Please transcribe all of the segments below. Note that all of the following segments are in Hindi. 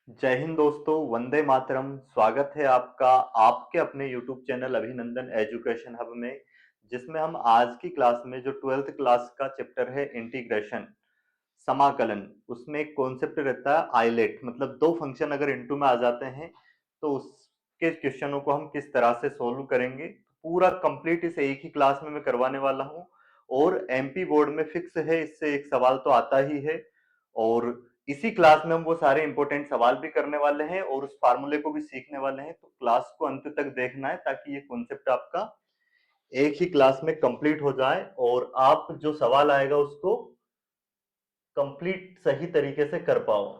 जय हिंद दोस्तों, वंदे मातरम। स्वागत है आपका आपके अपने YouTube चैनल अभिनंदन एजुकेशन हब में, जिसमें हम आज की क्लास में जो 12th क्लास का चैप्टर है इंटीग्रेशन, समाकलन, उसमें एक कॉन्सेप्ट रहता है आइलेट। मतलब दो फंक्शन अगर इनटू में आ जाते हैं तो उसके क्वेश्चनों को हम किस तरह से सोल्व करेंगे, पूरा कंप्लीट इस एक ही क्लास में मैं करवाने वाला हूं। और एमपी बोर्ड में फिक्स है, इससे एक सवाल तो आता ही है। और इसी क्लास में हम वो सारे इंपॉर्टेंट सवाल भी करने वाले हैं और उस फार्मूले को भी सीखने वाले हैं। तो क्लास को अंत तक देखना है ताकि ये कॉन्सेप्ट आपका एक ही क्लास में कंप्लीट हो जाए और आप जो सवाल आएगा उसको कंप्लीट सही तरीके से कर पाओ।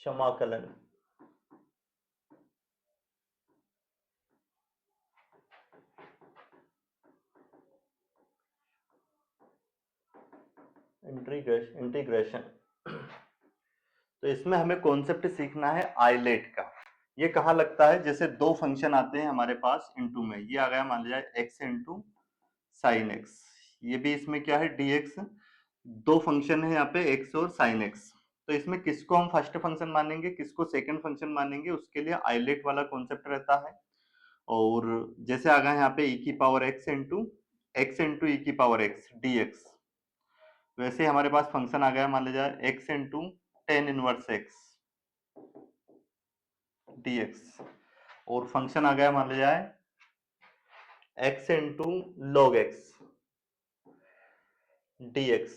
समाकलन, इंटीग्रेशन। तो इसमें हमें कॉन्सेप्ट सीखना है आइलेट का। ये कहाँ लगता है, जैसे दो फंक्शन आते हैं हमारे पास इनटू में, ये आ गया मान लिया एक्स इंटू साइन एक्स, ये भी इसमें क्या है डी एक्स। दो फंक्शन है यहाँ पे एक्स और साइन एक्स। तो इसमें किसको हम फर्स्ट फंक्शन मानेंगे, किसको सेकंड फंक्शन मानेंगे, उसके लिए आइलेट वाला कॉन्सेप्ट रहता है। और जैसे आ गया यहाँ पे ई की पावर एक्स इंटू ई की पावर एक्स डी एक्स, वैसे हमारे पास फंक्शन आ गया मान लीजिए x into ten inverse x d x. और फंक्शन आ गया मान लीजिए x into log x dx।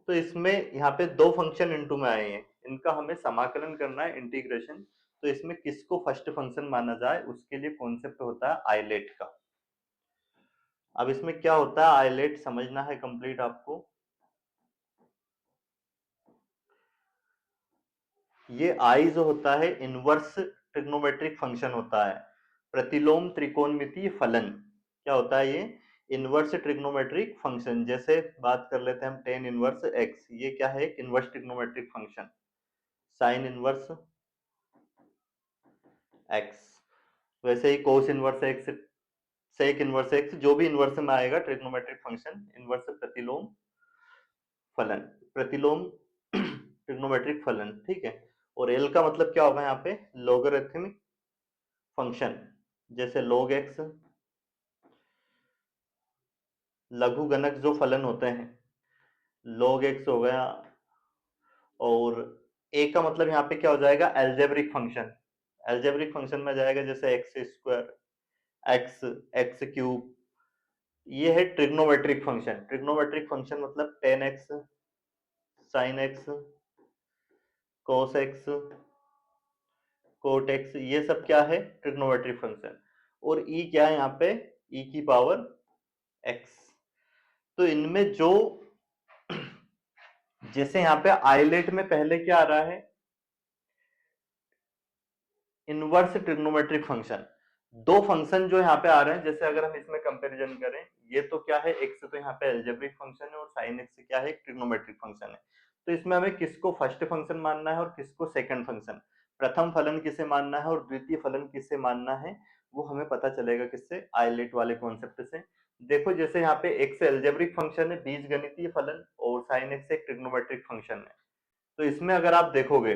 तो इसमें यहाँ पे दो फंक्शन इनटू में आए हैं, इनका हमें समाकलन करना है, इंटीग्रेशन। तो इसमें किसको फर्स्ट फंक्शन माना जाए उसके लिए कॉन्सेप्ट होता है आइलेट का। अब इसमें क्या होता है आइलेट समझना है कंप्लीट आपको। ये आई जो होता है इनवर्स ट्रिग्नोमेट्रिक फंक्शन होता है, प्रतिलोम त्रिकोणमितीय फलन। क्या होता है ये, इनवर्स ट्रिग्नोमेट्रिक फंक्शन। जैसे बात कर लेते हैं हम टेन इनवर्स एक्स, ये क्या है एक inverse trigonometric function. Sine inverse x, वैसे ही cos inverse x, sec inverse x, जो भी इनवर्स में आएगा ट्रिग्नोमेट्रिक फंक्शन इनवर्स प्रतिलोम फलन, प्रतिलोम ट्रिग्नोमेट्रिक फलन, ठीक है। और एल का मतलब क्या होगा यहाँ पे, लोगरिथमिक फंक्शन। जैसे log एक्स, लघु गणक जो फलन होते हैं, log एक्स हो गया। और ए का मतलब यहाँ पे क्या हो जाएगा, एल्जेब्रिक फंक्शन। एल्जेब्रिक फंक्शन में जाएगा जैसे x square, x, x cube. ये है ट्रिग्नोमेट्रिक फंक्शन। ट्रिग्नोमेट्रिक फंक्शन मतलब tan x, sine x, cos x, cot x, ये सब क्या है ट्रिग्नोमेट्रिक फंक्शन। और ई क्या है यहाँ पे, ई की पावर एक्स। तो इनमें जो जैसे यहाँ पे आइलेट में पहले क्या आ रहा है, इनवर्स ट्रिग्नोमेट्रिक फंक्शन। दो फंक्शन जो यहाँ पे आ रहे हैं, जैसे अगर हम इसमें कंपैरिजन करें, ये तो क्या है एक्स तो यहाँ पे एल्जेब्रिक फंक्शन है और साइन एक्स क्या है ट्रिग्नोमेट्रिक फंक्शन है। तो इसमें हमें किसको फर्स्ट फंक्शन मानना है और किसको सेकंड फंक्शन, प्रथम फलन किसे मानना है और द्वितीय फलन किसे मानना है, वो हमें पता चलेगा किससे, आइलेट वाले कॉन्सेप्ट से। देखो जैसे यहाँ पे एक्स एल्जेब्रिक फंक्शन है, बीज गणितीय फलन, और साइन एक्स एक ट्रिग्नोमेट्रिक फंक्शन है। तो इसमें अगर आप देखोगे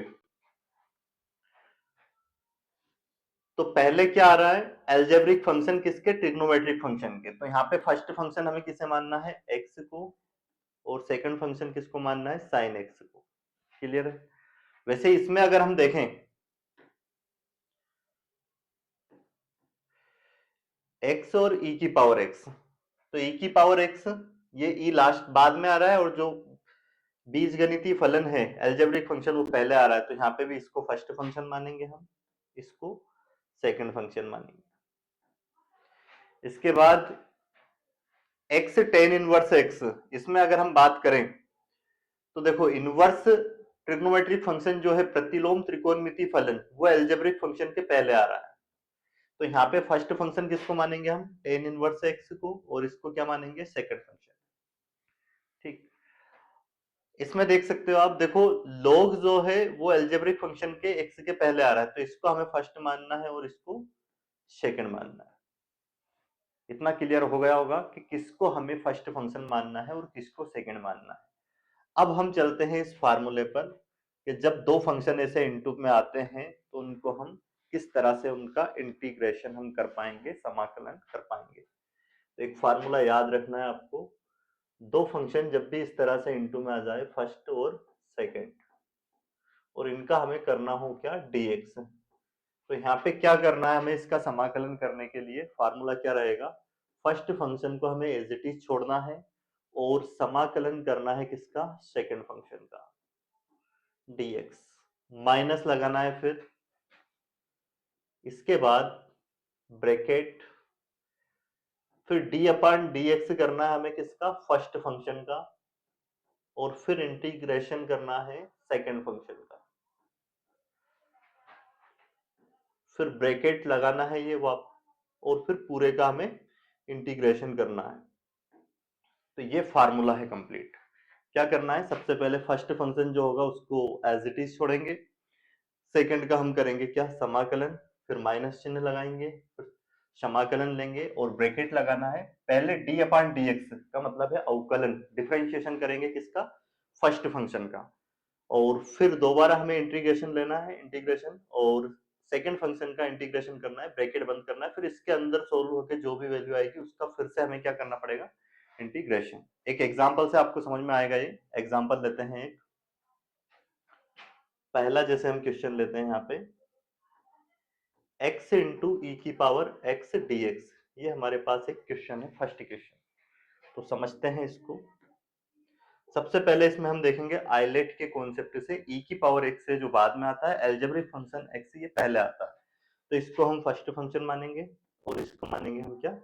तो पहले क्या आ रहा है, एल्जेब्रिक फंक्शन किसके, ट्रिग्नोमेट्रिक फंक्शन के। तो यहाँ पे फर्स्ट फंक्शन हमें किसे मानना है, एक्स को, और सेकंड फंक्शन किसको मानना है, साइन एक्स को। क्लियर है। वैसे इसमें अगर हम देखें एक्स और ई की पावर एक्स, तो ई की पावर एक्स, ये ई लास्ट बाद में आ रहा है, और जो बीजगणितीय फलन है एल्जेब्रिक फंक्शन वो पहले आ रहा है। तो यहाँ पे भी इसको फर्स्ट फंक्शन मानेंगे हम, इसको सेकंड फंक्शन मानेंगे। इसके बाद एक्स टेन इनवर्स एक्स, इसमें अगर हम बात करें तो देखो इनवर्स ट्रिग्नोमेट्रिक फंक्शन जो है प्रतिलोम त्रिकोणमितीय फलन, वो एल्जेब्रिक फंक्शन के पहले आ रहा है। तो यहाँ पे फर्स्ट फंक्शन किसको मानेंगे हम, टेन इनवर्स एक्स को, और इसको क्या मानेंगे, सेकंड फंक्शन। ठीक, इसमें देख सकते हो आप, देखो log जो है वो एल्जेब्रिक फंक्शन के एक्स के पहले आ रहा है, तो इसको हमें फर्स्ट मानना है और इसको सेकंड मानना है। इतना क्लियर हो गया होगा कि किसको हमें फर्स्ट फंक्शन मानना है और किसको सेकंड मानना है। अब हम चलते हैं इस फार्मूले पर कि जब दो फंक्शन ऐसे इनटू में आते हैं तो उनको हम किस तरह से उनका इंटीग्रेशन हम कर पाएंगे, समाकलन कर पाएंगे। तो एक फार्मूला याद रखना है आपको, दो फंक्शन जब भी इस तरह से इनटू में आ जाए, फर्स्ट और सेकंड, और इनका हमें करना हो क्या, dx। तो यहाँ पे क्या करना है हमें, इसका समाकलन करने के लिए फार्मूला क्या रहेगा, फर्स्ट फंक्शन को हमें एज इट इज छोड़ना है और समाकलन करना है किसका, सेकंड फंक्शन का, dx। माइनस लगाना है, फिर इसके बाद ब्रैकेट, फिर डी अपान डी एक्स करना है हमें किसका, फर्स्ट फंक्शन का, और फिर इंटीग्रेशन करना है सेकंड फंक्शन का, फिर ब्रैकेट लगाना है ये और फिर पूरे का हमें इंटीग्रेशन करना है। तो ये फार्मूला है कंप्लीट। क्या करना है, सबसे पहले फर्स्ट फंक्शन जो होगा उसको एज इट इज छोड़ेंगे, सेकंड का हम करेंगे क्या, समाकलन, फिर माइनस चिन्ह लगाएंगे, फिर समाकलन लेंगे और ब्रैकेट लगाना है। पहले डी अपान डी एक्स का मतलब है अवकलन, डिफरेंशिएशन करेंगे किसका, फर्स्ट फंक्शन का, और फिर दोबारा हमें इंटीग्रेशन लेना है, इंटीग्रेशन, और सेकंड फंक्शन का इंटीग्रेशन करना है, ब्रैकेट बंद करना है, फिर इसके अंदर सोल्व होकर जो भी वैल्यू आएगी उसका फिर से हमें क्या करना पड़ेगा, इंटीग्रेशन। एक एग्जांपल से आपको समझ में आएगा। ये एग्जांपल लेते हैं एक पहला, जैसे हम क्वेश्चन लेते हैं यहाँ पे x इंटू ई की पावर x dx, ये हमारे पास एक क्वेश्चन है, फर्स्ट क्वेश्चन। तो समझते हैं इसको। सबसे पहले इसमें हम देखेंगे आइलेट के कॉन्सेप्ट से, e की पावर x से जो बाद में आता है, एल्जेब्रिक फंक्शन x ये पहले आता है। तो इसको हम फर्स्ट फंक्शन मानेंगे और इसको मानेंगे हम क्या,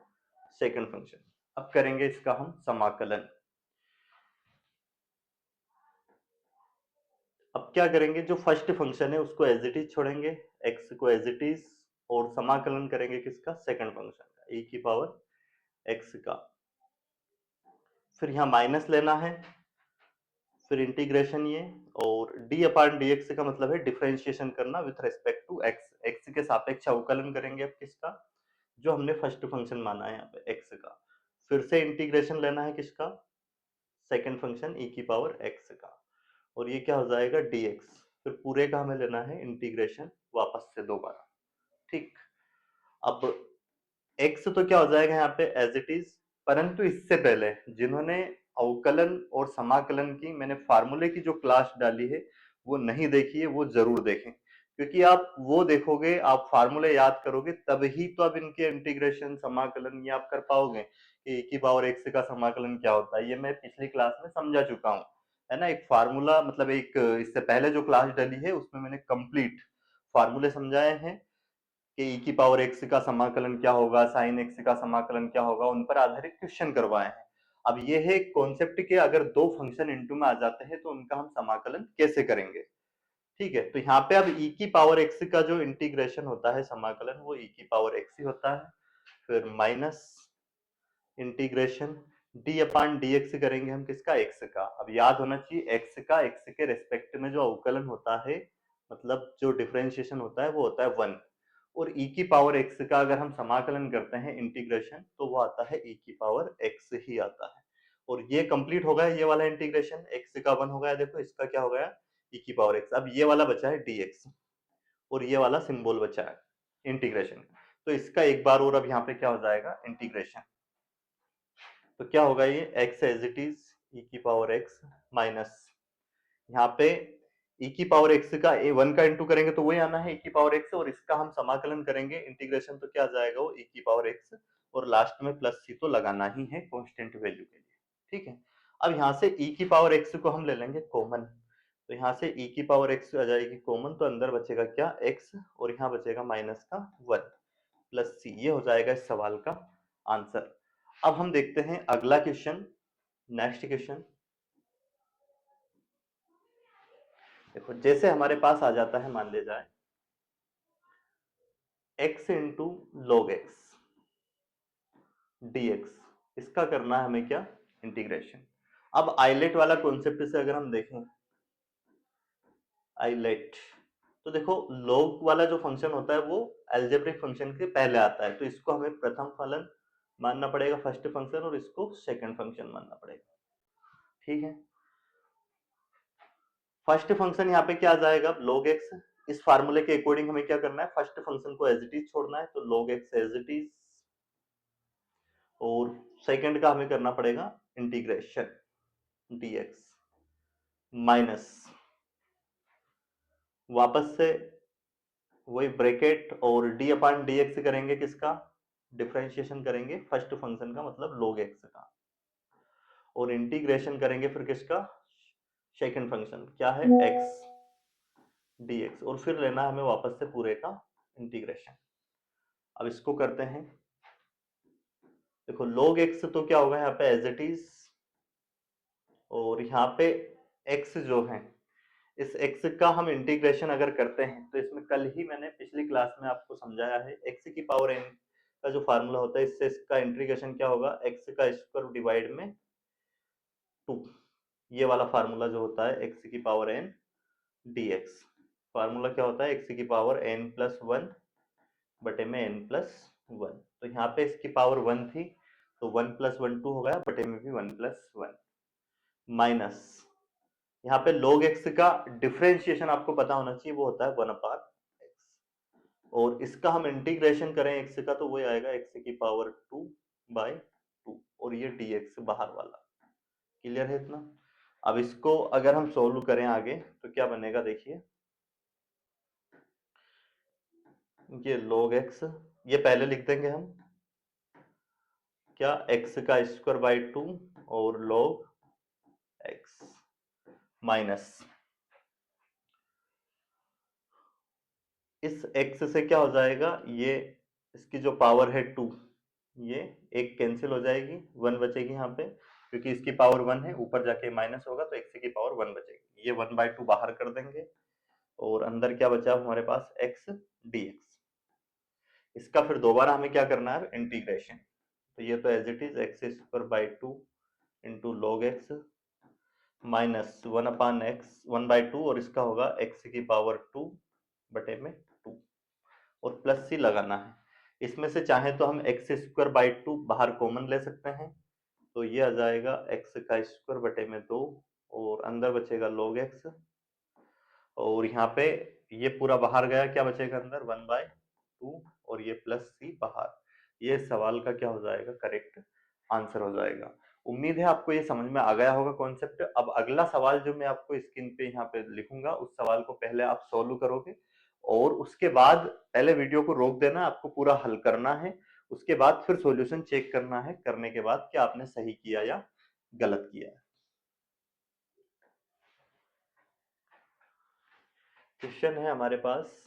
सेकंड फंक्शन। अब करेंगे इसका हम समाकलन। अब क्या करेंगे, जो फर्स्ट फंक्शन है उसको एज इट इज छोड़ेंगे, x को एज इट इज, और समाकलन करेंगे किसका, सेकंड फंक्शन का, e की पावर x का। फिर यहाँ माइनस लेना है, फिर इंटीग्रेशन ये, और d अपान डी एक्स का मतलब है डिफरेंशिएशन करना with respect to x, x के सापेक्ष अवकलन करेंगे अब किसका, जो हमने फर्स्ट फंक्शन माना है यहाँ पे x का। फिर से इंटीग्रेशन लेना है किसका, सेकंड फंक्शन e की पावर x का, और ये क्या हो जाएगा, dx। फिर पूरे का हमें लेना है इंटीग्रेशन वापस से दोबारा। ठीक, अब x तो क्या हो जाएगा यहाँ पे एज इट इज, परंतु इससे पहले जिन्होंने अवकलन और समाकलन की मैंने फार्मूले की जो क्लास डाली है वो नहीं देखी है, वो जरूर देखें, क्योंकि आप वो देखोगे, आप फार्मूले याद करोगे, तभी तो आप इनके इंटीग्रेशन समाकलन ये आप कर पाओगे कि e की पावर x का समाकलन क्या होता है। ये मैं पिछली क्लास में समझा चुका हूँ, है ना। एक फार्मूला मतलब एक इससे पहले जो क्लास डाली है उसमें मैंने कंप्लीट फार्मूले समझाए हैं कि e की पावर x का समाकलन क्या होगा, साइन x का समाकलन क्या होगा, उन पर आधारित क्वेश्चन करवाए हैं। अब ये है कॉन्सेप्ट के, अगर दो फंक्शन इनटू में आ जाते हैं तो उनका हम समाकलन कैसे करेंगे। ठीक है, तो यहाँ पे अब e की पावर x का जो इंटीग्रेशन होता है, समाकलन, वो e की पावर x ही होता है, फिर माइनस इंटीग्रेशन d अपान dx करेंगे हम किसका, x का। अब याद होना चाहिए x का x के रेस्पेक्ट में जो अवकलन होता है, मतलब जो डिफरेंशिएशन होता है वो होता है 1, और e की पावर x का अगर हम समाकलन करते हैं इंटीग्रेशन तो वो आता है e की पावर x ही आता है। और ये कंप्लीट हो गया, ये वाला इंटीग्रेशन x का 1 हो गया, देखो इसका क्या हो गया, e की पावर x। अब ये वाला बचा है dx, और ये वाला सिंबल बचा है इंटीग्रेशन। तो इसका एक बार और अब यहाँ पे क्या हो जाएगा, इंटीग्रेशन। तो क्या होगा, ये x as it is e की पावर x माइनस, यहाँ पे e की पावर x का a1 का इंटू करेंगे तो वही आना है e की पावर x, और इसका हम समाकलन करेंगे इंटीग्रेशन, तो क्या आ जाएगा वो e की पावर x, और लास्ट में प्लस c तो लगाना ही है कांस्टेंट वैल्यू के लिए। ठीक है, अब यहाँ से e की पावर x को हम ले लेंगे कॉमन, तो यहाँ से e की पावर x आ जाएगी कॉमन, तो अंदर बचेगा क्या, x, और यहाँ बचेगा माइनस का 1 प्लस c। ये हो जाएगा इस सवाल का आंसर। अब हम देखते हैं अगला क्वेश्चन, नेक्स्ट क्वेश्चन। देखो जैसे हमारे पास आ जाता है, मान ले जाए x into log x dx, इसका करना है हमें क्या, इंटीग्रेशन। अब आइलेट वाला कॉन्सेप्ट से अगर हम देखें, आइलेट, तो देखो लॉग वाला जो फंक्शन होता है वो अलजेब्रिक फंक्शन के पहले आता है, तो इसको हमें प्रथम फलन मानना पड़ेगा, फर्स्ट फंक्शन, और इसको सेकंड फंक्शन मानना पड़ेगा। ठीक है, फर्स्ट फंक्शन यहाँ पे क्या आ जाएगा, log x। इस फार्मूले के अकॉर्डिंग हमें क्या करना है, फर्स्ट फंक्शन को एज इट इज छोड़ना है, तो log x as it is, और सेकंड का हमें करना पड़ेगा इंटीग्रेशन dx माइनस, वापस से वही ब्रैकेट और d अपान dx करेंगे, किसका डिफरेंशिएशन करेंगे, फर्स्ट फंक्शन का मतलब log x का, और इंटीग्रेशन करेंगे फिर किसका, सेकंड फंक्शन क्या है x dx, और फिर लेना हमें वापस से पूरे का इंटीग्रेशन। अब इसको करते हैं, देखो log x तो क्या होगा यहाँ पे एज इट इज, और यहाँ पे x जो है, इस x का हम इंटीग्रेशन अगर करते हैं तो इसमें कल ही मैंने पिछली क्लास में आपको समझाया है, x की पावर n का जो फार्मूला होता है, इससे इसका इंटीग्रेशन क्या होगा, x का स्क्वायर डिवाइड में 2, ये वाला फार्मूला जो होता है x की पावर n dx, फार्मूला क्या होता है, x की पावर n प्लस 1 बटे में n प्लस 1, तो यहाँ पे इसकी पावर 1 थी, तो 1 प्लस 1 2 हो गया, बटे में भी 1 प्लस 1, माइनस यहाँ पे log x का डिफरेंशिएशन आपको पता होना चाहिए, वो होता है 1 अपान x, और इसका हम इंटीग्रेशन करें x का, तो वो आएगा x की पावर 2 बाई 2, और ये dx बाहर वाला, क्लियर है इतना। अब इसको अगर हम सोल्व करें आगे तो क्या बनेगा, देखिए ये log x, ये पहले लिख देंगे हम क्या, x का स्क्वायर बाई 2 और log x माइनस, इस x से क्या हो जाएगा, ये इसकी जो पावर है 2, ये एक कैंसिल हो जाएगी, 1 बचेगी यहाँ पे, क्योंकि इसकी पावर 1 है, ऊपर जाके माइनस होगा तो x की पावर 1 बचेगी, ये 1 बाई 2 बाहर कर देंगे, और अंदर क्या बचा हमारे पास, x dx। इसका फिर दोबारा हमें क्या करना है, इंटीग्रेशन, तो ये तो as it is x square by 2 into log x minus 1 upon x 1 by 2, और इसका होगा x की पावर 2 बटे में 2, और प्लस सी लगाना है, इसमें से चाहे तो हम एक्स स्क्वायर बाई 2 बाहर कॉमन ले सकते हैं, तो ये आ जाएगा x का स्क्वायर बटे में 2, और अंदर बचेगा log x, और यहाँ पे ये पूरा बाहर गया, क्या बचेगा अंदर, 1 बाई 2, और ये प्लस सी बाहर, ये सवाल का क्या हो जाएगा, करेक्ट आंसर हो जाएगा। उम्मीद है आपको ये समझ में आ गया होगा कॉन्सेप्ट। अब अगला सवाल जो मैं आपको स्क्रीन पे यहाँ पे लिखूंगा, उस सवाल को पहले आप सॉल्व करोगे, और उसके बाद पहले वीडियो को रोक देना, आपको पूरा हल करना है, उसके बाद फिर सॉल्यूशन चेक करना है, करने के बाद क्या आपने सही किया या गलत किया है। क्वेश्चन है हमारे पास,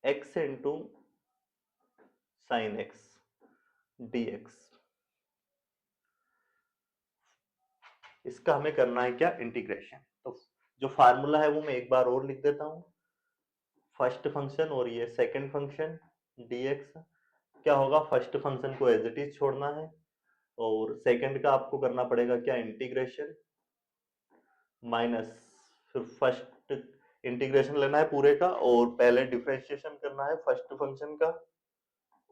x into sine x dx, इसका हमें करना है क्या, इंटीग्रेशन। तो जो फार्मूला है वो मैं एक बार और लिख देता हूं, फर्स्ट फंक्शन और ये सेकंड फंक्शन dx, क्या होगा, फर्स्ट फंक्शन को एज इट इज छोड़ना है, और सेकंड का आपको करना पड़ेगा क्या, इंटीग्रेशन माइनस, फिर फर्स्ट इंटीग्रेशन लेना है पूरे का, और पहले डिफरेंशिएशन करना है फर्स्ट फंक्शन का,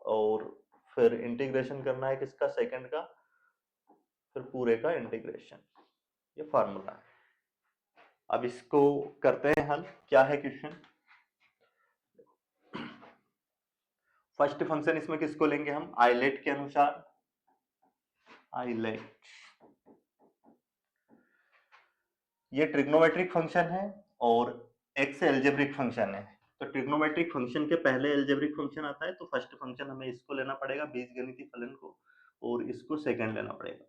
और फिर इंटीग्रेशन करना है किसका, सेकंड का, फिर पूरे का इंटीग्रेशन, ये फार्मूला है। अब इसको करते हैं हल, क्या है क्वेश्चन, फर्स्ट फंक्शन इसमें किसको लेंगे हम, आइलेट के अनुसार, आइलेट ये ट्रिग्नोमेट्रिक फंक्शन है, और एक्स एल्जेब्रिक फंक्शन है, तो ट्रिग्नोमेट्रिक फंक्शन के पहले एल्जेब्रिक फंक्शन आता है, तो फर्स्ट फंक्शन हमें इसको लेना पड़ेगा, बीजगणितीय फलन को, और इसको सेकंड लेना पड़ेगा।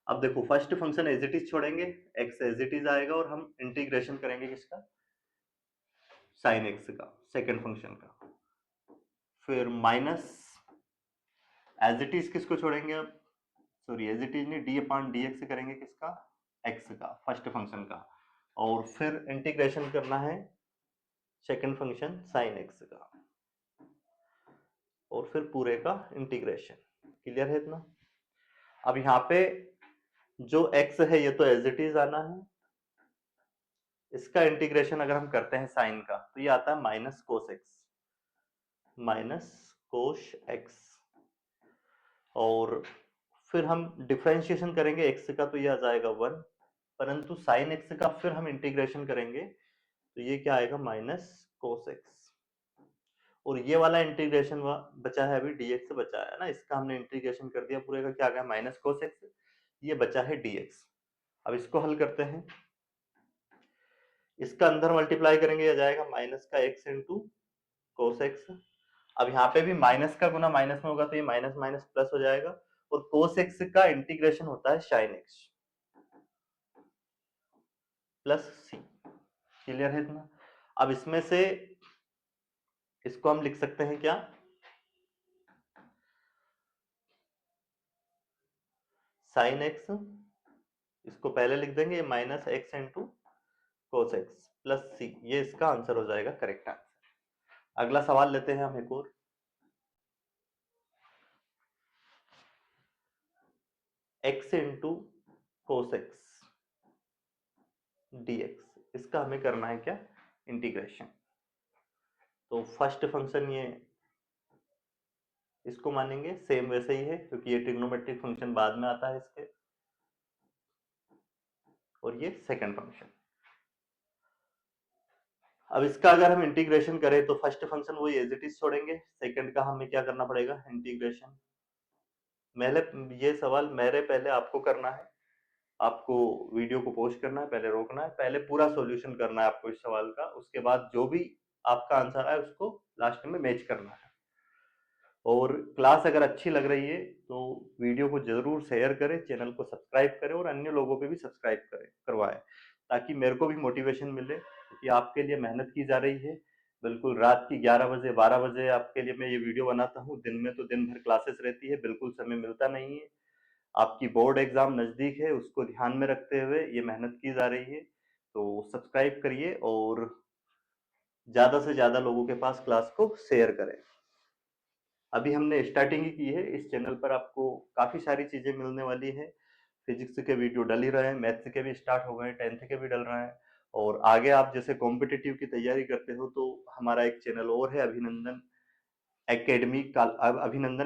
अब देखो first function as it is छोड़ेंगे, एक्स एज इट इज आएगा, और हम इंटीग्रेशन करेंगे किसका, साइन एक्स का, सेकंड फंक्शन का, फिर माइनस एज इट इज किसको छोड़ेंगे, अब सॉरी एज इट इज नहीं, डी अपान डी एक्स करेंगे किसका, एक्स का, फर्स्ट फंक्शन का, और फिर इंटीग्रेशन करना है सेकंड फंक्शन साइन एक्स का, और फिर पूरे का इंटीग्रेशन, क्लियर है इतना। अब यहाँ पे जो x है ये तो एज इट इज आना है, इसका इंटीग्रेशन अगर हम करते हैं साइन का, तो ये आता है minus cos x, minus cos x, और फिर हम डिफरेंशिएशन करेंगे x का, तो ये आ जाएगा 1, परंतु साइन एक्स का फिर हम इंटीग्रेशन करेंगे तो ये क्या आएगा माइनस कोस एक्स, और ये वाला इंटीग्रेशन बचा है अभी dx बचा है ना, इसका हमने इंटीग्रेशन कर दिया पूरे का, क्या आ गया माइनस कोस एक्स, ये बचा है dx। अब इसको हल करते हैं, इसका अंदर मल्टीप्लाई करेंगे, आ जाएगा माइनस का x इंटू कोस एक्स। अब यहाँ पे भी माइनस का गुना माइनस में होगा तो ये माइनस माइनस प्लस हो जाएगा, और कोस एक्स का इंटीग्रेशन होता है साइन एक्स प्लस सी। क्लियर है इतना? अब इसमें से इसको हम लिख सकते हैं क्या, साइन एक्स, इसको पहले लिख देंगे, ये minus x into cos x plus c, ये इसका आंसर हो जाएगा, करेक्ट आंसर। अगला सवाल लेते हैं हम एक और, x into cos x dx, इसका हमें करना है क्या इंटीग्रेशन। तो फर्स्ट फंक्शन ये इसको मानेंगे सेम वैसे ही है, क्योंकि ये ट्रिग्नोमेट्रिक फंक्शन बाद में आता है इसके, और ये सेकंड फंक्शन। अब इसका अगर हम इंटीग्रेशन करें तो फर्स्ट फंक्शन वही एज इट इज छोड़ेंगे, सेकंड का हमें क्या करना पड़ेगा इंटीग्रेशन। ये सवाल मेरे पहले आपको करना है, आपको वीडियो को पॉज करना है, पहले रोकना है, पहले पूरा सॉल्यूशन करना है आपको इस सवाल का, उसके बाद जो भी आपका आंसर आए उसको लास्ट में मैच करना है। और क्लास अगर अच्छी लग रही है तो वीडियो को जरूर शेयर करें, चैनल को सब्सक्राइब करें और अन्य लोगों पे भी सब्सक्राइब करें करवाएं, ताकि मेरे को भी मोटिवेशन मिले, क्योंकि आपके लिए मेहनत की जा रही है। बिल्कुल रात की 11 बजे 12 बजे आपके लिए मैं ये वीडियो बनाता हूँ, दिन में तो दिन भर क्लासेस रहती है, बिल्कुल समय मिलता नहीं है। आपकी बोर्ड एग्जाम नजदीक है, उसको ध्यान में रखते हुए ये मेहनत की जा रही है। तो सब्सक्राइब करिए और ज्यादा से ज्यादा लोगों के पास क्लास को शेयर करें। अभी हमने स्टार्टिंग ही की है, इस चैनल पर आपको काफी सारी चीजें मिलने वाली है। फिजिक्स के वीडियो डल ही रहे हैं, मैथ्स के भी स्टार्ट हो गए, 10th के भी डल रहे हैं, और आगे आप जैसे कॉम्पिटिटिव की तैयारी करते हो तो हमारा एक चैनल और है अभिनंदन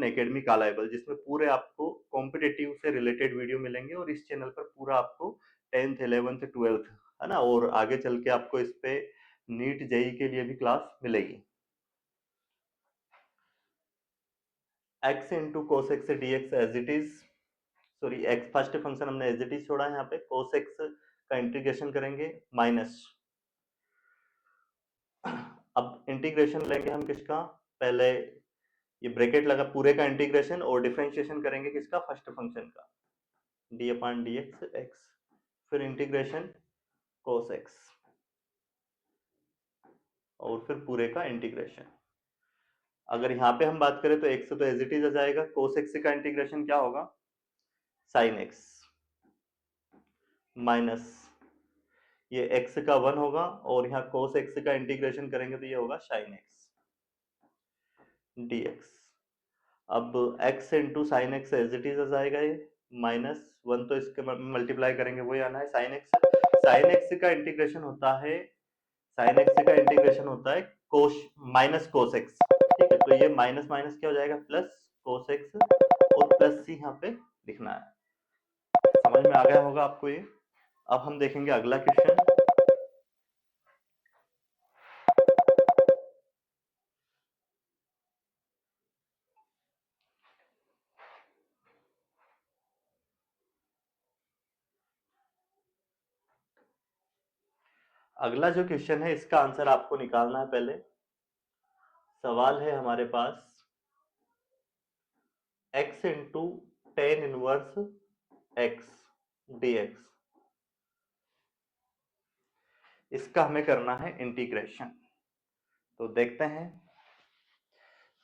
एकेडमी कालाइबल, जिसमें पूरे आपको कॉम्पिटिटिव से रिलेटेड वीडियो मिलेंगे, और इस चैनल पर पूरा आपको 10th 11th 12th है ना, और आगे चल के आपको इस पे नीट जेई के लिए भी क्लास मिलेगी। X into cos x d x as it is, sorry x first function हमने एज इट इज छोड़ा है, यहाँ पे कोस एक्स का इंटीग्रेशन करेंगे माइनस, अब इंटीग्रेशन लेंगे हम किसका, पहले ये ब्रैकेट लगा पूरे का इंटीग्रेशन, और डिफरेंशिएशन करेंगे किसका फर्स्ट फंक्शन का, D upon d x x, फिर इंटीग्रेशन कोस एक्स, और फिर पूरे का इंटीग्रेशन। अगर यहाँ पे हम बात करें तो एक्स तो एज इट इज आ जाएगा, कोस एक्स का इंटीग्रेशन क्या होगा साइन एक्स माइनस, ये x का 1 होगा, और यहाँ cos x का इंटीग्रेशन करेंगे तो ये होगा sin x dx। अब x into sine x as it is आ जाएगा, ये माइनस 1 तो इसके मल्टीप्लाई करेंगे वही आना है sin x। sin x का इंटीग्रेशन होता है, sin x का इंटीग्रेशन होता है कोस माइनस कोस एक्स, ठीक है, तो ये माइनस माइनस क्या हो जाएगा प्लस कोस एक्स, और प्लस सी यहाँ पे लिखना है। समझ में आ गया होगा आपको ये। अब हम देखेंगे अगला क्वेश्चन। अगला जो क्वेश्चन है इसका आंसर आपको निकालना है। पहले सवाल है हमारे पास x into ten inverse x dx, इसका हमें करना है इंटीग्रेशन। तो देखते हैं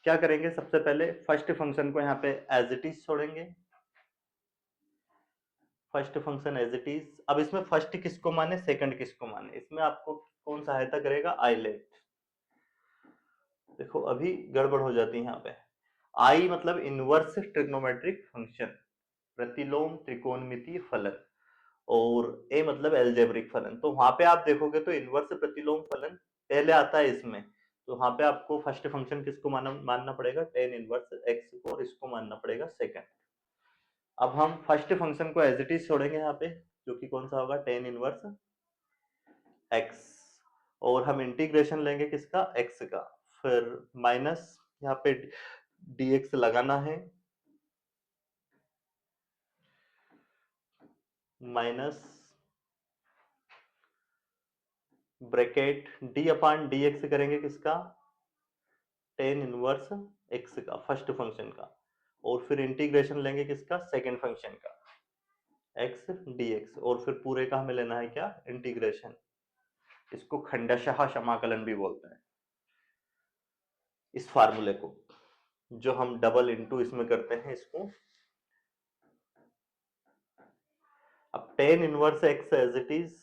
क्या करेंगे। सबसे पहले फर्स्ट फंक्शन को यहाँ पे एज इट इज छोड़ेंगे, first function as it is. अब इसमें फर्स्ट किसको माने सेकंड किसको माने, इसमें आपको कौन सहायता करेगा आईलेट। देखो अभी गड़बड़ हो जाती है यहाँ पे, आई मतलब इनवर्स ट्रिग्नोमेट्रिक फंक्शन, प्रतिलोम त्रिकोणमितीय फलन, और ए मतलब एल्जेब्रिक फलन। तो वहां पे आप देखोगे तो इनवर्स प्रतिलोम फलन पहले आता है इसमें, तो वहां पे आपको फर्स्ट फंक्शन किसको मानना पड़ेगा टेन इनवर्स एक्स को, और इसको मानना पड़ेगा सेकंड। अब हम फर्स्ट फंक्शन को एज इट इज छोड़ेंगे यहाँ पे, जो कि कौन सा होगा, टेन इनवर्स एक्स। और हम इंटीग्रेशन लेंगे किसका, एक्स का, फिर माइनस यहाँ पे dx लगाना है, माइनस ब्रैकेट d अपान dx करेंगे किसका, टेन इनवर्स एक्स का, फर्स्ट फंक्शन का, और फिर इंटीग्रेशन लेंगे किसका, सेकंड फंक्शन का, x dx, और फिर पूरे का हमें लेना है क्या, इंटीग्रेशन। इसको खंडशः समाकलन भी बोलते हैं, इस फार्मूले को, जो हम डबल इंटू इसमें करते हैं इसको। अब tan inverse x as it is,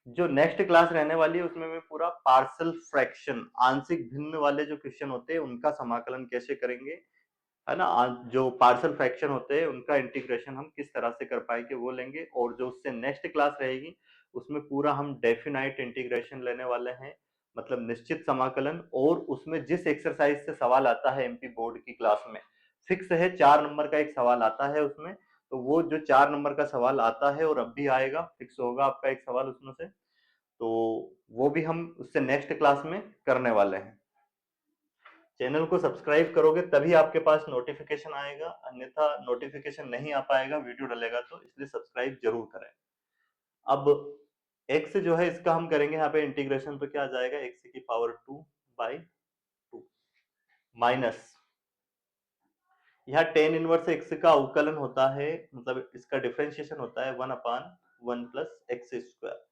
जो नेक्स्ट क्लास रहने वाली है उसमें मैं पूरा पार्शियल फ्रैक्शन, आंशिक भिन्न वाले जो क्वेश्चन होते हैं उनका समाकलन कैसे करेंगे, है ना, जो पार्शियल फ्रैक्शन होते हैं उनका इंटीग्रेशन हम किस तरह से कर पाएंगे वो लेंगे। और जो उससे नेक्स्ट क्लास रहेगी उसमें पूरा हम डेफिनाइट इंटीग्रेशन लेने वाले हैं, मतलब निश्चित समाकलन। और उसमें जिस एक्सरसाइज से सवाल आता है एमपी बोर्ड की क्लास में, फिक्स है 4 नंबर का एक सवाल आता है उसमें, तो वो जो 4 नंबर का सवाल आता है और अब भी आएगा, फिक्स होगा आपका एक सवाल उसमें से, तो वो भी हम उससे नेक्स्ट क्लास में करने वाले हैं। चैनल को सब्सक्राइब करोगे तभी आपके पास नोटिफिकेशन आएगा, अन्यथा नोटिफिकेशन नहीं आ पाएगा वीडियो डलेगा तो, इसलिए सब्सक्राइब जरूर करें। अब x जो है इसका हम करेंगे यहाँ पे इंटीग्रेशन, तो क्या आ जाएगा, x की पावर 2/2 माइनस, यहाँ टेन इनवर्स x का अवकलन होता है, मतलब इसका डिफरेंशिएशन होता है 1/1 प्लस एक्स स्क्वायर,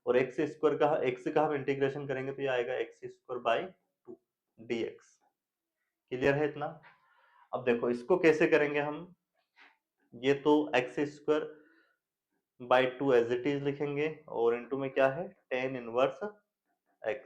और x का हम इंटीग्रेशन करेंगे तो ये आएगा x² 2 dx। क्लियर है इतना। अब देखो इसको कैसे करेंगे हम, ये तो x² 2 एज इट इज लिखेंगे, और इनटू में क्या है, टेन इनवर्स x।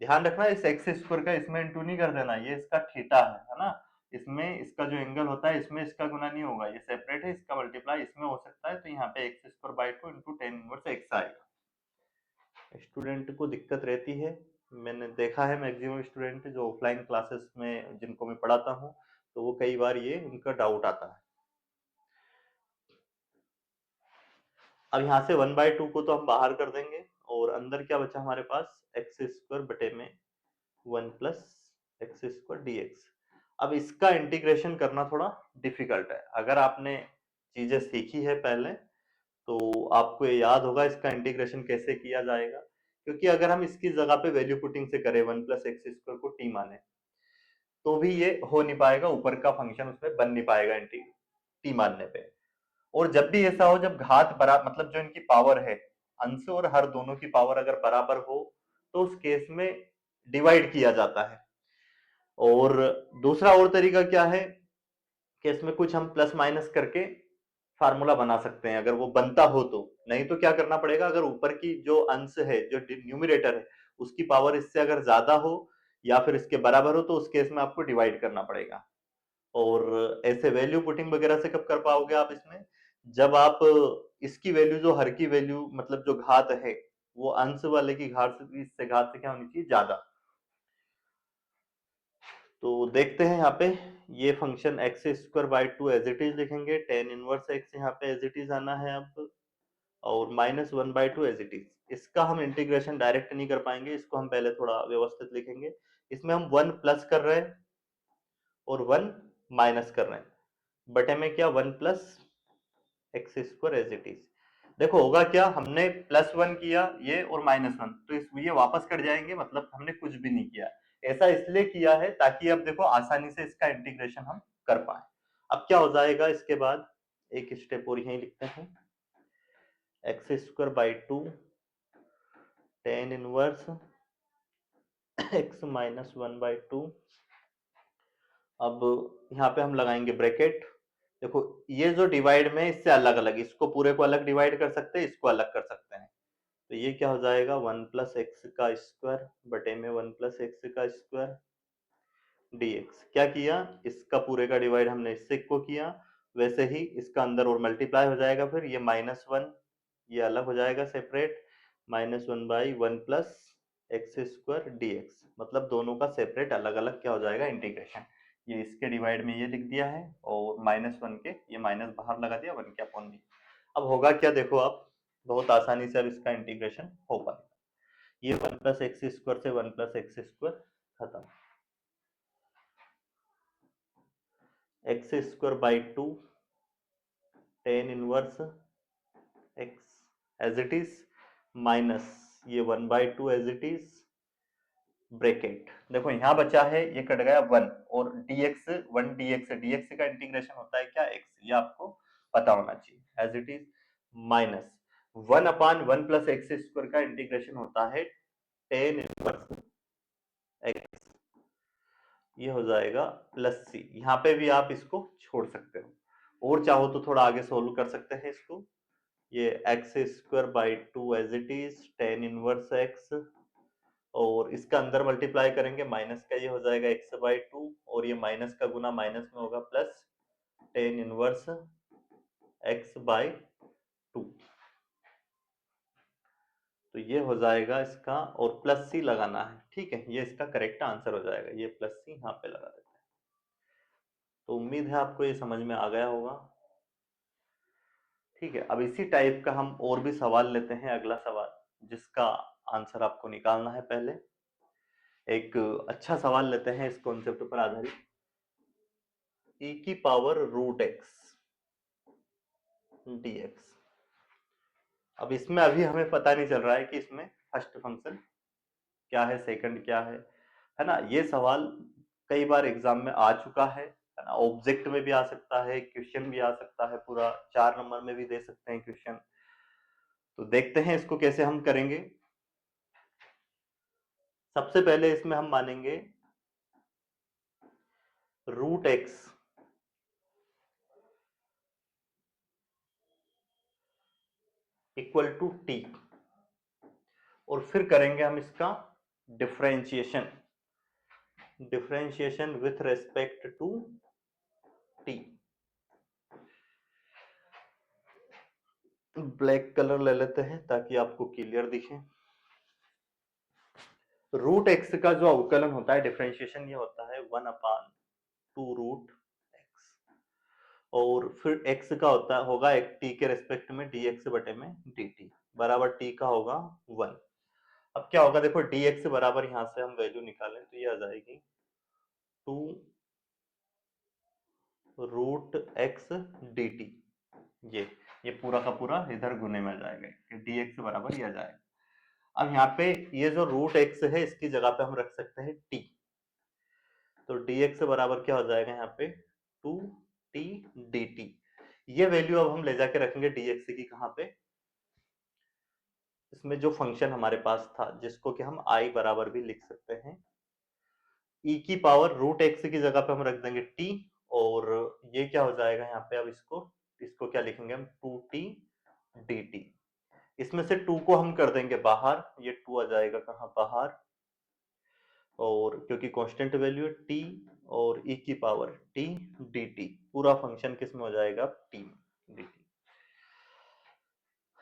ध्यान रखना इस x² का इसमें इंटू नहीं कर देना, ये इसका थीटा है ना, इसमें इसका जो एंगल होता है इसमें इसका गुना नहीं होगा, ये सेपरेट है, इसका मल्टीप्लाई इसमें हो सकता है, तो यहाँ पे x² 2 into ten inverse x आएगा। स्टूडेंट को दिक्कत रहती है, मैंने देखा है मैक्सिमम स्टूडेंट जो ऑफलाइन क्लासेस में जिनको मैं पढ़ाता हूँ, तो वो कई बार ये उनका डाउट आता है। अब यहाँ से 1/2 को तो हम बाहर कर देंगे, और अंदर क्या बचा हमारे पास, x² बटे में 1 प्लस x² dx। अब इसका इंटीग्रेशन करना थोड़ा डिफिकल्ट है, अगर आपने चीजें सीखी है पहले तो आपको ये याद होगा इसका इंटीग्रेशन कैसे किया जाएगा, क्योंकि अगर हम इसकी जगह पे वैल्यू पुटिंग से करें 1 प्लस x² को t माने, तो भी ये हो नहीं पाएगा, ऊपर का फंक्शन उसमें बन नहीं पाएगा टी मानने पे। और जब भी ऐसा हो, जब घात बराबर, मतलब जो इनकी पावर है, अंश और हर दोनों की पावर अगर बराबर हो, तो उस केस में डिवाइड किया जाता है। और दूसरा और तरीका क्या है कि इसमें कुछ हम प्लस माइनस करके फार्मूला बना सकते हैं, अगर वो बनता हो तो। नहीं तो क्या करना पड़ेगा, अगर ऊपर की जो अंश है, जो न्यूमिरेटर है, उसकी पावर इससे अगर ज्यादा हो या फिर इसके बराबर हो, तो उस केस में आपको डिवाइड करना पड़ेगा। और ऐसे वैल्यू पुटिंग वगैरह से कब कर पाओगे आप इसमें, जब आप इसकी वैल्यू, जो हर की वैल्यू, मतलब जो घात है, वो अंश वाले की घात से, इससे घात से क्या होनी चाहिए, ज्यादा। तो देखते हैं यहाँ पे, ये function x² 2 as it is लिखेंगे, टेन इनवर्स x यहाँ पे एज इट इज आना है अब, और -1/2 एज इट इज। इसका हम इंटीग्रेशन डायरेक्ट नहीं कर पाएंगे, इसको हम पहले थोड़ा व्यवस्थित लिखेंगे। इसमें हम 1 प्लस कर रहे हैं और 1 माइनस कर रहे हैं, बटे में क्या, 1 plus x² as it is. देखो होगा क्या, हमने +1 किया ये और -1, तो ये वापस कट जाएंगे, मतलब हमने कुछ भी नहीं किया। ऐसा इसलिए किया है ताकि अब देखो आसानी से इसका इंटीग्रेशन हम कर पाए। अब क्या हो जाएगा इसके बाद, एक स्टेप और यहीं लिखते हैं, x² 2 tan inverse x minus 1/2। अब यहाँ पे हम लगाएंगे ब्रैकेट। देखो ये जो डिवाइड में इससे अलग अलग, इसको पूरे को अलग डिवाइड कर सकते हैं, इसको अलग कर सकते हैं, तो ये क्या हो जाएगा, 1 प्लस एक्स का स्क्वायर बटे में 1 प्लस एक्स का स्क्वायर dx। क्या किया, इसका पूरे का डिवाइड हमने इससे को किया, वैसे ही इसका अंदर और मल्टीप्लाई हो जाएगा, फिर ये -1 ये अलग हो जाएगा सेपरेट, -1/1 प्लस x² dx, मतलब दोनों का सेपरेट अलग अलग क्या हो जाएगा, इंटीग्रेशन। ये इसके डिवाइड में ये लिख दिया है, और -1 के ये माइनस बाहर लगा दिया, 1 के अपॉन भी। अब होगा क्या, देखो आप, बहुत आसानी से अब इसका इंटीग्रेशन हो पाएगा। ये 1 प्लस एक्स स्क्वायर से 1 प्लस एक्स स्क्वायर खत्म, x square by 2 tan inverse x as it is, minus ये 1/2 एज इट इज, ब्रैकेट। देखो यहाँ बचा है, ये कट गया 1, और dx 1 dx, dx का इंटीग्रेशन होता है क्या, x, ये आपको पता होना चाहिए, as it is, minus 1/1 plus x square का इंटीग्रेशन होता है टेन इनवर्स एक्स, ये हो जाएगा प्लस सी। यहाँ पे भी आप इसको छोड़ सकते हो, और चाहो तो थोड़ा आगे सोल्व कर सकते हैं इसको। ये x square by 2 as it is tan inverse x, और इसका अंदर मल्टीप्लाई करेंगे माइनस का, ये हो जाएगा x/2, और ये माइनस का गुना माइनस में होगा प्लस टेन इनवर्स x/2, तो ये हो जाएगा इसका, और प्लस सी लगाना है, ठीक है, ये इसका करेक्ट आंसर हो जाएगा, ये प्लस सी यहाँ पे लगा देते हैं। तो उम्मीद है आपको ये समझ में आ गया होगा। ठीक है, अब इसी टाइप का हम और भी सवाल लेते हैं, अगला सवाल जिसका आंसर आपको निकालना है। पहले एक अच्छा सवाल लेते हैं इस कॉन्सेप्ट पर आधारित, e की पावर रूट एक्स dx। अब इसमें अभी हमें पता नहीं चल रहा है कि इसमें फर्स्ट फंक्शन क्या है, सेकंड क्या है ना। ये सवाल कई बार एग्जाम में आ चुका है ना, ऑब्जेक्ट में भी आ सकता है, क्वेश्चन भी आ सकता है, पूरा 4 नंबर में भी दे सकते हैं क्वेश्चन। तो देखते हैं इसको कैसे हम करेंगे। सबसे पहले इसमें हम मानेंगे root x equal to t, और फिर करेंगे हम इसका differentiation, differentiation with respect to t. Black colour ले लेते हैं ताकि आपको क्लियर दिखे। रूट एक्स का जो अवकलन होता है, डिफरेंशिएशन, ये होता है 1/2 रूट एक्स, और फिर एक्स का होगा एक टी के रेस्पेक्ट में dx बटे में dt, बराबर टी का होगा 1। अब क्या होगा, देखो dx बराबर, यहां से हम वैल्यू निकालें तो ये आ जाएगी 2 रूट एक्स dt। ये पूरा का पूरा इधर गुने में आ जाएगा कि dx बराबर ये आ जाएगा। अब यहाँ पे ये जो रूट एक्स है, इसकी जगह पे हम रख सकते हैं t, तो dx बराबर क्या हो जाएगा यहाँ पे 2t dt। ये वैल्यू अब हम ले जाके रखेंगे dx की, कहाँ पे, इसमें जो फंक्शन हमारे पास था जिसको कि हम i बराबर भी लिख सकते हैं, e की पावर रूट एक्स की जगह पे हम रख देंगे t, और ये क्या हो जाएगा यहाँ पे, अब इसको इसको क्या लिखेंगे हम, 2t dt। इसमें से 2 को हम कर देंगे बाहर, ये 2 आ जाएगा कहाँ, बाहर, और क्योंकि कांस्टेंट वैल्यू है t, और e की पावर t dt, पूरा फंक्शन किस में हो जाएगा, t dt।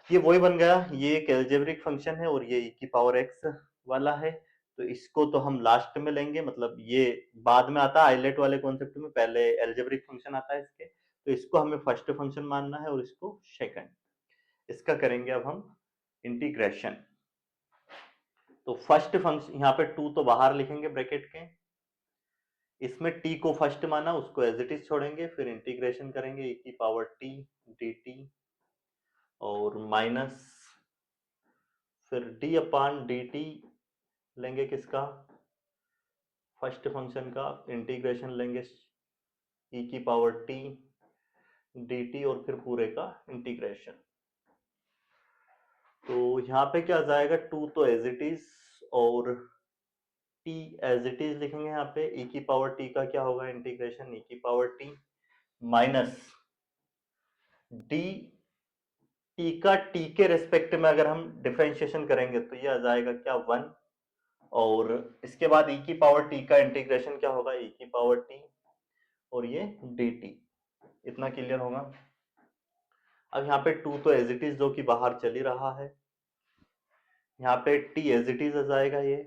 ये वही बन गया, ये एक एल्जेब्रिक फंक्शन है, और ये e की पावर x वाला है। तो इसको तो हम लास्ट में लेंगे, मतलब ये बाद में आता है आइलेट वाले कॉन्सेप्ट में, पहले एल्जेब्रिक फंक्शन आता है इसके, तो इसको हमें फर्स्ट फंक्शन मानना है और इसको सेकंड। इसका करेंगे अब हम इंटीग्रेशन। तो फर्स्ट फंक्शन यहाँ पे 2 तो बाहर लिखेंगे ब्रैकेट के, इसमें t को फर्स्ट माना, उसको एज इट इज छोड़ेंगे, फिर इंटीग्रेशन करेंगे e की पावर t dt, और माइनस फिर d/dt लेंगे किसका, फर्स्ट फंक्शन का, इंटीग्रेशन लेंगे e की पावर t dt, और फिर पूरे का इंटीग्रेशन। तो यहाँ पे क्या जाएगा, 2 तो एज इट इज, और t एज इट इज लिखेंगे यहाँ पे, e की पावर t का क्या होगा, इंटीग्रेशन e की power t, minus D T का टी के रेस्पेक्ट में अगर हम डिफरेंशिएशन करेंगे तो ये आ जाएगा क्या, 1, और इसके बाद e की पावर t का इंटीग्रेशन क्या होगा, e की पावर t, और ये dt। इतना क्लियर होगा। अब यहाँ पे 2 तो एज इट इज जो कि बाहर चल ही रहा है, यहाँ पे t एज इट इज आ जाएगा, ये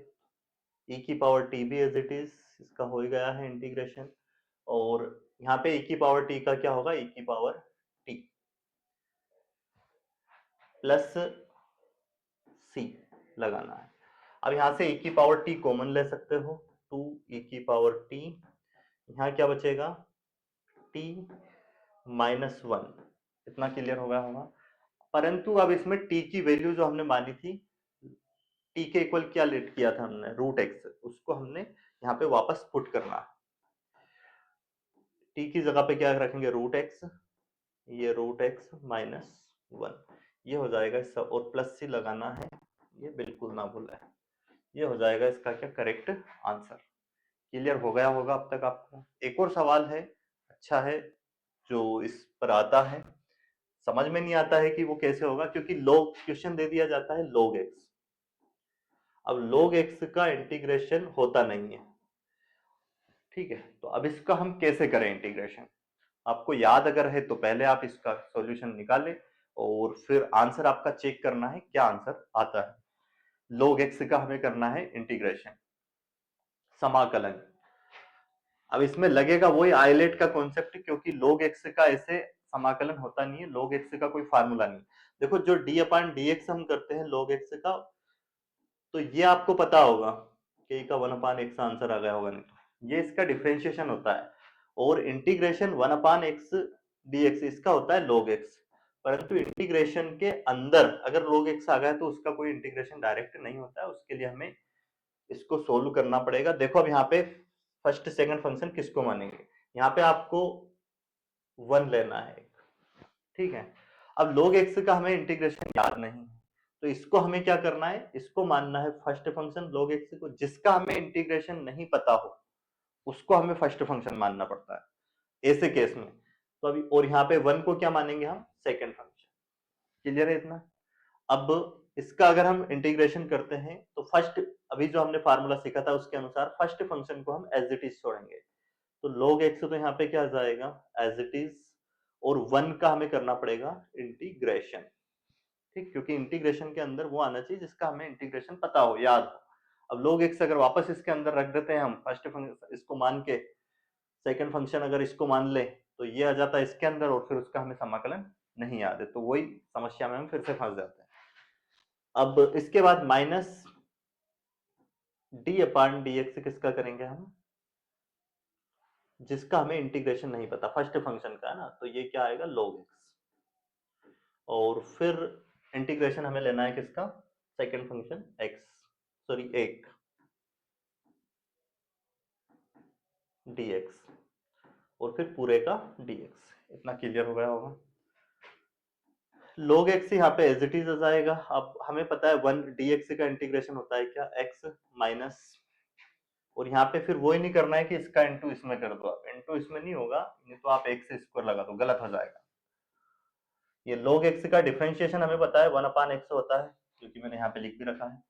e की पावर t भी एज इट इज, इसका हो ही गया है इंटीग्रेशन, और यहाँ पे e की पावर t का क्या होगा, e की पावर t। प्लस सी लगाना है। अब यहां से e की पावर t कॉमन ले सकते हो, 2 e की पावर t, यहाँ क्या बचेगा t माइनस 1। इतना क्लियर हो गया होगा। परंतु अब इसमें t की वैल्यू जो हमने मानी थी, t के इक्वल क्या लेट किया था हमने, रूट एक्स, उसको हमने यहाँ पे वापस पुट करना है। t की जगह पे क्या रखेंगे, रूट एक्स, ये रूट एक्स माइनस 1, ये हो जाएगा इसका, और प्लस सी लगाना है, ये बिल्कुल ना भूलें। ये हो जाएगा इसका क्या, करेक्ट आंसर। क्लियर हो गया होगा अब तक आपको। एक और सवाल है, अच्छा है, जो इस पर आता है, समझ में नहीं आता है कि वो कैसे होगा, क्योंकि लॉग क्वेश्चन दे दिया जाता है log x। अब log x का इंटीग्रेशन होता नहीं है, ठीक है। तो अब इसका हम कैसे करें इंटीग्रेशन, आपको याद अगर है तो पहले आप इसका सॉल्यूशन निकालें और फिर आंसर आपका चेक करना है क्या आंसर आता है। log x का हमें करना है इंटीग्रेशन, समाकलन। अब इसमें लगेगा वही आइलेट का कॉन्सेप्ट, क्योंकि log x का ऐसे समाकलन होता नहीं है, log x का कोई फार्मूला नहीं। देखो जो d अपान dx हम करते हैं log x का, तो ये आपको पता होगा कि का 1 अपान एक्स आंसर आ गया होगा, नहीं तो ये इसका डिफरेंशिएशन होता है। और इंटीग्रेशन 1 अपान एक्स dx इसका होता है log x। परंतु इंटीग्रेशन के अंदर अगर log x आ गया तो उसका कोई इंटीग्रेशन डायरेक्ट नहीं होता है, उसके लिए हमें इसको सोल्व करना पड़ेगा। देखो अब यहाँ पे फर्स्ट सेकंड फंक्शन किसको मानेंगे, यहाँ पे आपको 1 लेना है, ठीक है। अब log x का हमें इंटीग्रेशन याद नहीं है, तो इसको हमें क्या करना है, इसको मानना है फर्स्ट फंक्शन log x को, जिसका हमें इंटीग्रेशन नहीं पता हो उसको हमें फर्स्ट फंक्शन मानना पड़ता है ऐसे केस में। तो अभी और यहाँ पे 1 को क्या मानेंगे हम, सेकंड फंक्शन। क्लियर है इतना। अब इसका अगर हम इंटीग्रेशन करते हैं तो फर्स्ट, अभी जो हमने फार्मूला सीखा था उसके अनुसार फर्स्ट फंक्शन को हम एज इट इज छोड़ेंगे, तो log x तो यहाँ पे क्या आ जाएगा एज इट इज, और 1 का हमें करना पड़ेगा इंटीग्रेशन, ठीक, क्योंकि इंटीग्रेशन के अंदर वो आना चाहिए जिसका हमें इंटीग्रेशन पता हो, याद हो। अब log x अगर वापस इसके अंदर रख देते हैं हम फर्स्ट फंक्शन इसको मान के, सेकंड फंक्शन अगर इसको मान ले तो ये आ जाता है इसके अंदर, और फिर उसका हमें समाकलन नहीं याद है, तो वही समस्या में हम फिर से फंस जाते हैं। अब इसके बाद minus D upon d x किसका करेंगे हम, जिसका हमें इंटीग्रेशन नहीं पता, फर्स्ट फंक्शन का है ना, तो ये क्या आएगा log x, और फिर इंटीग्रेशन हमें लेना है किसका, सेकंड फंक्शन x, सॉरी एक dx, और फिर पूरे का dx। इतना क्लियर हो गया होगा। log x यहाँ पे एज इट इज आ जाएगा। अब हमें पता है 1 dx का इंटीग्रेशन होता है क्या, x माइनस, और यहाँ पे फिर वो ही नहीं करना है कि इसका इंटू इसमें कर दो, आप इंटू इसमें नहीं होगा, नहीं तो आप x स्क्वायर लगा दो, गलत हो जाएगा। ये log x का डिफरेंशिएशन हमें पता है 1 अपान x होता है, क्योंकि मैंने यहाँ पे लिख भी रखा है।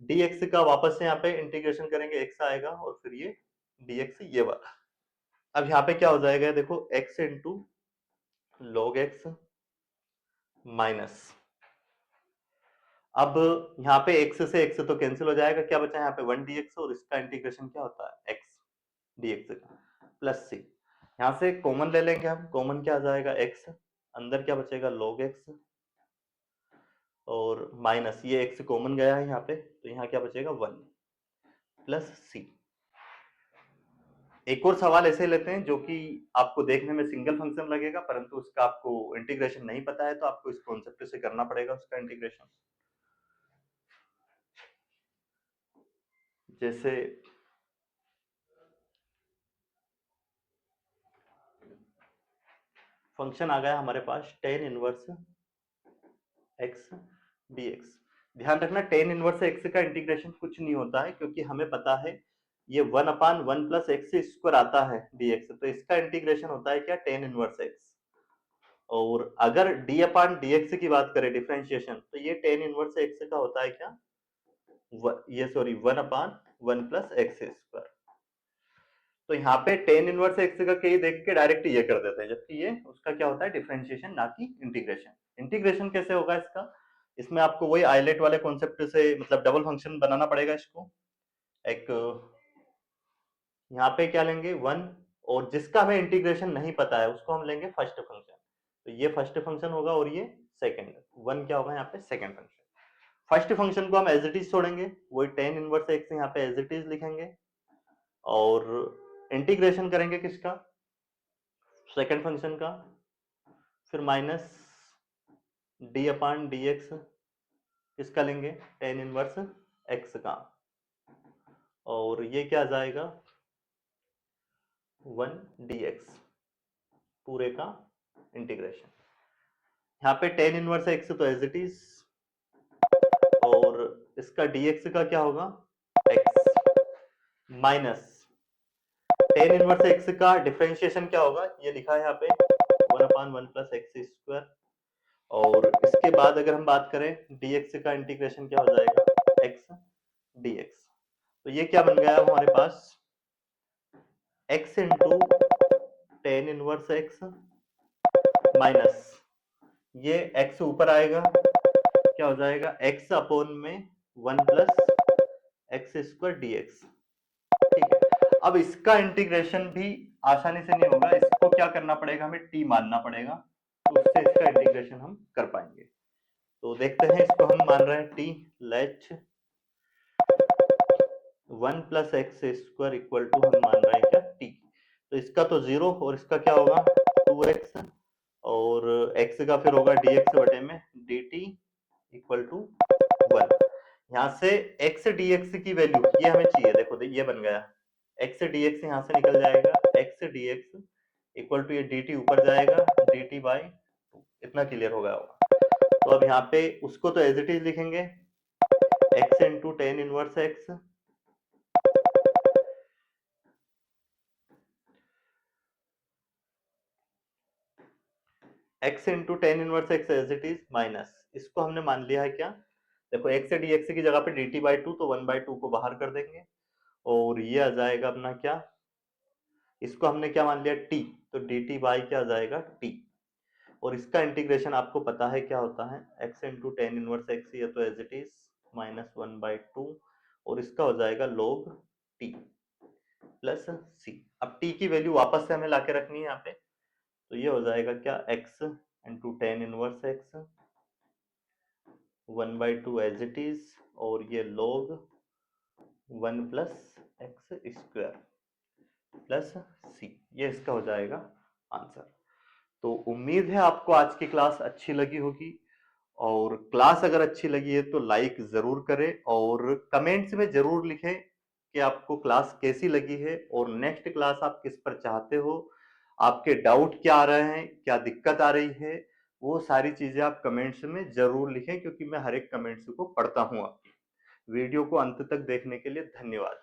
dx का वापस से यहाँ पे इंटीग्रेशन करेंगे, x आएगा, और फिर ये dx ये वाला। अब यहाँ पे क्या हो जाएगा, देखो x into log x minus, अब यहाँ पे x से x तो कैंसिल हो जाएगा, क्या बचा यहाँ पे 1 dx, और इसका इंटीग्रेशन क्या होता है x dx का, प्लस c, यहाँ से कॉमन ले लेंगे हम, कॉमन क्या आ जाएगा x, अंदर क्या बचेगा log x, और माइनस ये x कॉमन गया है यहाँ पे, तो यहाँ क्या बचेगा 1 प्लस c। एक और सवाल ऐसे लेते हैं जो कि आपको देखने में सिंगल फंक्शन लगेगा, परंतु उसका आपको इंटीग्रेशन नहीं पता है, तो आपको इस कॉन्सेप्ट से करना पड़ेगा उसका इंटीग्रेशन। जैसे फंक्शन आ गया हमारे पास tan इनवर्स x dx। ध्यान रखना tan इनवर्स x का इंटीग्रेशन कुछ नहीं होता है, क्योंकि हमें पता है ये 1 अपान 1 प्लस एक्स स्क्वायर आता है dx, तो इसका इंटीग्रेशन होता है क्या, tan इनवर्स x। और अगर d अपान dx की बात करें डिफरेंशिएशन, तो ये tan इनवर्स x का होता है क्या, ये सॉरी 1 अपान 1 प्लस एक्स स्क्वायर। तो यहाँ पे tan इनवर्स x का कई देख के डायरेक्ट ये कर देते हैं, जबकि ये उसका क्या होता है डिफरेंशिएशन, ना कि इंटीग्रेशन। इंटीग्रेशन कैसे होगा इसका, इसमें आपको वही आइलेट वाले कॉन्सेप्ट से, मतलब डबल फंक्शन बनाना पड़ेगा इसको। एक यहाँ पे क्या लेंगे 1, और जिसका हमें इंटीग्रेशन नहीं पता है उसको हम लेंगे फर्स्ट फंक्शन, तो ये फर्स्ट फंक्शन होगा और ये सेकंड, 1 क्या होगा यहाँ पे सेकंड फंक्शन। फर्स्ट फंक्शन को हम एज इट इज छोड़ेंगे, वही tan इनवर्स x यहाँ पे एज इट इज लिखेंगे और इंटीग्रेशन करेंगे किसका, सेकंड फंक्शन का, फिर minus D upon d x किसका लेंगे, tan इनवर्स x का, और ये क्या आ जाएगा 1 dx पूरे का इंटीग्रेशन। यहाँ पे tan इनवर्स x तो एज इट इज, और इसका dx का क्या होगा x, minus tan inverse x का डिफरेंशिएशन क्या होगा, ये लिखा है यहाँ पे 1/1 प्लस एक्स स्क्वायर, और इसके बाद अगर हम बात करें dx का इंटीग्रेशन क्या हो जाएगा x dx। तो ये क्या बन गया हमारे पास x into tan inverse x minus ये x ऊपर आएगा क्या हो जाएगा x अपॉन में 1 प्लस एक्स स्क्वायर dx। ठीक है, अब इसका इंटीग्रेशन भी आसानी से नहीं होगा, इसको क्या करना पड़ेगा, हमें t मानना पड़ेगा, तो उससे इसका इंटीग्रेशन हम कर पाएंगे। तो देखते हैं, इसको हम मान रहे हैं t, let 1 plus x square equal to हम मान रहे हैं क्या t, तो इसका तो 0 और इसका क्या होगा 2x, और x का फिर होगा dx बटे में dt इक्वल टू 1। यहाँ से x dx की वैल्यू ये हमें चाहिए, देखो ये बन गया x dx यहाँ से निकल जाएगा, x dx इक्वल टू ये dt ऊपर जाएगा dt बाई 2, इतना क्लियर हो गया होगा। तो अब यहाँ पे उसको तो एज इट इज लिखेंगे x into tan inverse x x into tan inverse x as it is minus, इसको हमने मान लिया है क्या, देखो x dx की जगह पे dt बाई 2, तो 1/2 को बाहर कर देंगे और ये आ जाएगा अपना क्या, इसको हमने क्या मान लिया t, तो dt बाई क्या आ जाएगा t, और इसका इंटीग्रेशन आपको पता है क्या होता है x into tan inverse x, ये तो एज इट इज माइनस 1/2, और इसका हो जाएगा log t प्लस c। अब t की वैल्यू वापस से हमें लाके रखनी है यहाँ पे, तो ये हो जाएगा क्या x into tan inverse x 1/2 as it is, और ये log 1 plus x square plus c, ये इसका हो जाएगा आंसर। तो उम्मीद है आपको आज की क्लास अच्छी लगी होगी, और क्लास अगर अच्छी लगी है तो लाइक जरूर करें और कमेंट्स में जरूर लिखें कि आपको क्लास कैसी लगी है और नेक्स्ट क्लास आप किस पर चाहते हो, आपके डाउट क्या आ रहे हैं, क्या दिक्कत आ रही है, वो सारी चीजें आप कमेंट्स में जरूर लिखें, क्योंकि मैं हर एक कमेंट्स को पढ़ता हूँ। आपकी वीडियो को अंत तक देखने के लिए धन्यवाद।